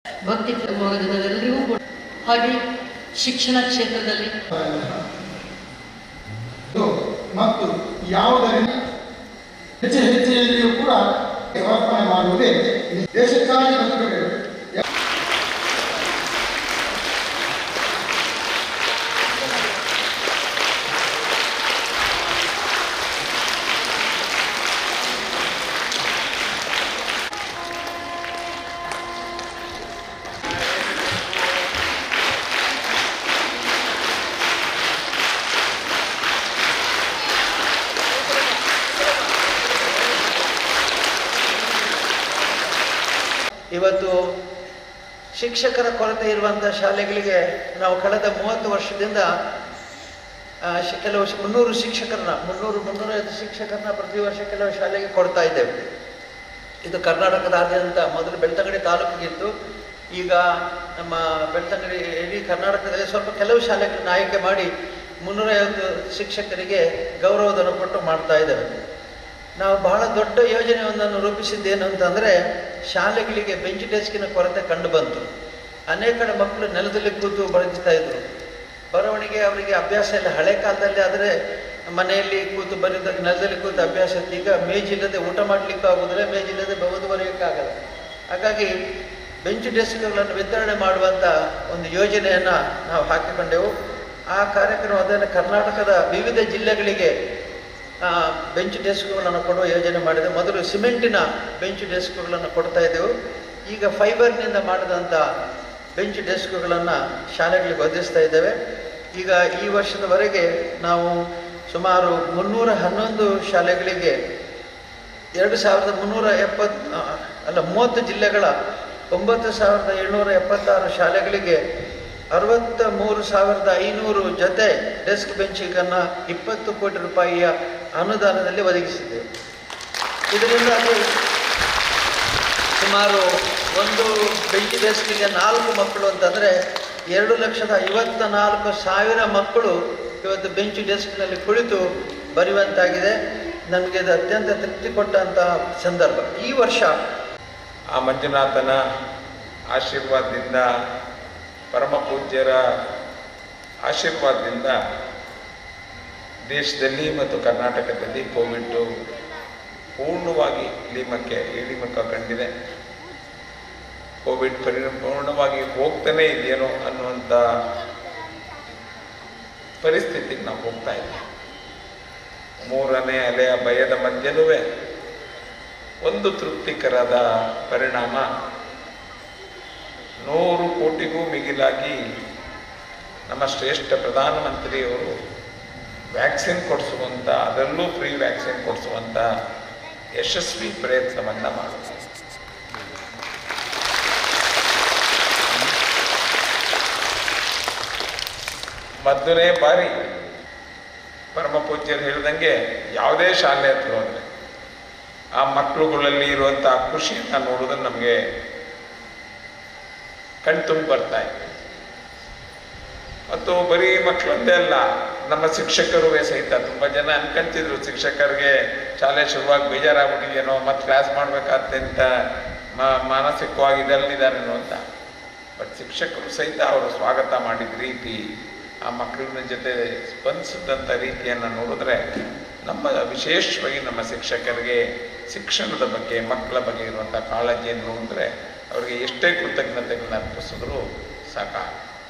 ಭಕ್ತಿ ಜನರೆಲ್ಲರಿಗೂ ಕೂಡ ಹಾಗೆ ಶಿಕ್ಷಣ ಕ್ಷೇತ್ರದಲ್ಲಿ ಮತ್ತು ಯಾವುದರಿಂದ ಹೆಜ್ಜೆಯಲ್ಲಿಯೂ ಕೂಡ ಸಮರ್ಪಣೆ ಮಾಡುವುದೇ ದೇಶಕ್ಕಾಗಿ ಬದುಕಬೇಕು. ಇವತ್ತು ಶಿಕ್ಷಕರ ಕೊರತೆ ಇರುವಂಥ ಶಾಲೆಗಳಿಗೆ ನಾವು ಕಳೆದ 30 ವರ್ಷದಿಂದ ಕೆಲವು 300 ಶಿಕ್ಷಕರನ್ನ 350 ಶಿಕ್ಷಕರನ್ನ ಪ್ರತಿ ವರ್ಷ ಕೆಲವು ಶಾಲೆಗೆ ಕೊಡ್ತಾ ಇದ್ದೇವೆ. ಇದು ಕರ್ನಾಟಕದಾದ್ಯಂತ ಮೊದಲು ಬೆಳ್ತಂಗಡಿ ತಾಲೂಕಿಗಿತ್ತು. ಈಗ ನಮ್ಮ ಬೆಳ್ತಂಗಡಿ ಇಡೀ ಕರ್ನಾಟಕದಲ್ಲಿ ಸ್ವಲ್ಪ ಕೆಲವು ಶಾಲೆಗಳನ್ನ ಆಯ್ಕೆ ಮಾಡಿ 350 ಶಿಕ್ಷಕರಿಗೆ ಗೌರವಧನ ಕೊಟ್ಟು ಮಾಡ್ತಾ ಇದ್ದೇವೆ. ನಾವು ಬಹಳ ದೊಡ್ಡ ಯೋಜನೆಯೊಂದನ್ನು ರೂಪಿಸಿದ್ದೇನು ಅಂತಂದರೆ, ಶಾಲೆಗಳಿಗೆ ಬೆಂಚ್ ಡೆಸ್ಕಿನ ಕೊರತೆ ಕಂಡು ಬಂತು. ಅನೇಕ ಮಕ್ಕಳು ನೆಲದಲ್ಲಿ ಕೂತು ಬರೆದಿಸ್ತಾ ಇದ್ರು. ಬರವಣಿಗೆ ಅವರಿಗೆ ಅಭ್ಯಾಸ ಇಲ್ಲ. ಹಳೆ ಕಾಲದಲ್ಲಿ ಆದರೆ ಮನೆಯಲ್ಲಿ ಕೂತು ಬರೆದಾಗ ನೆಲದಲ್ಲಿ ಕೂತು ಅಭ್ಯಾಸ ಇತ್ತು. ಈಗ ಮೇಜಿಲ್ಲದೆ ಊಟ ಮಾಡಲಿಕ್ಕೂ ಆಗೋದಿಲ್ಲ, ಮೇಜಿಲ್ಲದೆ ಬರೆದು ಬರೆಯೋಕ್ಕಾಗಲ್ಲ. ಹಾಗಾಗಿ ಬೆಂಚ್ ಡೆಸ್ಕ್ಗಳನ್ನು ವಿತರಣೆ ಮಾಡುವಂಥ ಒಂದು ಯೋಜನೆಯನ್ನು ನಾವು ಹಾಕಿಕೊಂಡೆವು. ಆ ಕಾರ್ಯಕ್ರಮ ಅದನ್ನು ಕರ್ನಾಟಕದ ವಿವಿಧ ಜಿಲ್ಲೆಗಳಿಗೆ ಬೆಂಚ್ ಡೆಸ್ಕ್ಗಳನ್ನು ಕೊಡುವ ಯೋಜನೆ ಮಾಡಿದೆ. ಮೊದಲು ಸಿಮೆಂಟಿನ ಬೆಂಚ್ ಡೆಸ್ಕ್ಗಳನ್ನು ಕೊಡ್ತಾ ಇದ್ದೆವು. ಈಗ ಫೈಬರ್ನಿಂದ ಮಾಡಿದಂಥ ಬೆಂಚ್ ಡೆಸ್ಕ್ಗಳನ್ನು ಶಾಲೆಗಳಿಗೆ ಒದಗಿಸ್ತಾ ಇದ್ದೇವೆ. ಈಗ ಈ ವರ್ಷದವರೆಗೆ ನಾವು ಸುಮಾರು 311 ಶಾಲೆಗಳಿಗೆ 30 ಜಿಲ್ಲೆಗಳ 9776 ಶಾಲೆಗಳಿಗೆ 63,500 ಜೊತೆ ಡೆಸ್ಕ್ ಬೆಂಚಿಗನ್ನು 20 ಕೋಟಿ ರೂಪಾಯಿಯ ಅನುದಾನದಲ್ಲಿ ಒದಗಿಸಿದ್ದೇವೆ. ಇದರಿಂದಾಗಿ ಸುಮಾರು ಒಂದು ಬೆಂಚ್ ಡೆಸ್ಕಿಗೆ 4 ಮಕ್ಕಳು ಅಂತಂದರೆ 2,54,000 ಮಕ್ಕಳು ಇವತ್ತು ಬೆಂಚ್ ಡೆಸ್ಕ್ನಲ್ಲಿ ಕುಳಿತು ಬರೆಯುವಂತಾಗಿದೆ. ನಮಗೆ ಇದು ಅತ್ಯಂತ ತೃಪ್ತಿ ಕೊಟ್ಟಂತಹ ಸಂದರ್ಭ. ಈ ವರ್ಷ ಆ ಮಂಜುನಾಥನ ಆಶೀರ್ವಾದದಿಂದ, ಪರಮ ಪೂಜ್ಯರ ಆಶೀರ್ವಾದದಿಂದ ದೇಶದಲ್ಲಿ ಮತ್ತು ಕರ್ನಾಟಕದಲ್ಲಿ ಕೋವಿಡ್ ಪೂರ್ಣವಾಗಿ ಇಳಿಮುಖ ಕಂಡಿದೆ. ಕೋವಿಡ್ ಪರಿಪೂರ್ಣವಾಗಿ ಹೋಗ್ತಾನೆ ಇದೆಯೇನೋ ಅನ್ನುವಂಥ ಪರಿಸ್ಥಿತಿಗೆ ನಾವು ಹೋಗ್ತಾ ಇದ್ದೀವಿ. 3ನೇ ಅಲೆಯ ಭಯದ ಮಧ್ಯೆನೂ ಒಂದು ತೃಪ್ತಿಕರದ ಪರಿಣಾಮ, 100 ಕೋಟಿಗೂ ಮಿಗಿಲಾಗಿ ನಮ್ಮ ಶ್ರೇಷ್ಠ ಪ್ರಧಾನಮಂತ್ರಿಯವರು ವ್ಯಾಕ್ಸಿನ್ ಕೊಡಿಸುವಂಥ, ಅದರಲ್ಲೂ ಫ್ರೀ ವ್ಯಾಕ್ಸಿನ್ ಕೊಡಿಸುವಂಥ ಯಶಸ್ವಿ ಪ್ರಯತ್ನವನ್ನು ಮಾಡುತ್ತಾರೆ. ಮೊದಲನೇ ಬಾರಿ ಪರಮ ಪೂಜ್ಯರು ಹೇಳಿದಂಗೆ ಯಾವುದೇ ಶಾಲೆ ಹತ್ರ ಹೋದರೆ ಆ ಮಕ್ಕಳುಗಳಲ್ಲಿ ಇರುವಂಥ ಖುಷಿಯನ್ನು ನೋಡೋದನ್ನು ನಮಗೆ ಕಣ್ತುಂಬಿ ಬರ್ತಾ ಇದೆ. ಮತ್ತು ಬರೀ ಮಕ್ಕಳಂದೇ ಅಲ್ಲ, ನಮ್ಮ ಶಿಕ್ಷಕರು ಸಹಿತ ತುಂಬ ಜನ ಅನ್ಕೊಂತಿದ್ರು ಶಿಕ್ಷಕರಿಗೆ ಶಾಲೆ ಶುರುವಾಗಿ ಬೇಜಾರಾಗ್ಬಿಟ್ಟಿದೆಯೇನೋ, ಮತ್ತು ಕ್ಲಾಸ್ ಮಾಡ್ಬೇಕಾದಂತ ಮಾನಸಿಕವಾಗಿ ಇದರಲ್ಲಿದ್ದಾರೇನೋ ಅಂತ. ಬಟ್ ಶಿಕ್ಷಕರು ಸಹಿತ ಅವರು ಸ್ವಾಗತ ಮಾಡಿದ ರೀತಿ, ಆ ಮಕ್ಕಳಿನ ಜೊತೆ ಸ್ಪಂದಿಸಿದಂಥ ರೀತಿಯನ್ನು ನೋಡಿದ್ರೆ, ನಮ್ಮ ವಿಶೇಷವಾಗಿ ನಮ್ಮ ಶಿಕ್ಷಕರಿಗೆ ಶಿಕ್ಷಣದ ಬಗ್ಗೆ, ಮಕ್ಕಳ ಬಗ್ಗೆ ಇರುವಂಥ ಕಾಳಜಿಯನ್ನು ನೋಡಿದ್ರೆ ಅವರಿಗೆ ಎಷ್ಟೇ ಕೃತಜ್ಞತೆಗಳನ್ನ ಅರ್ಪಿಸಿದ್ರು ಸಾಕಾಗ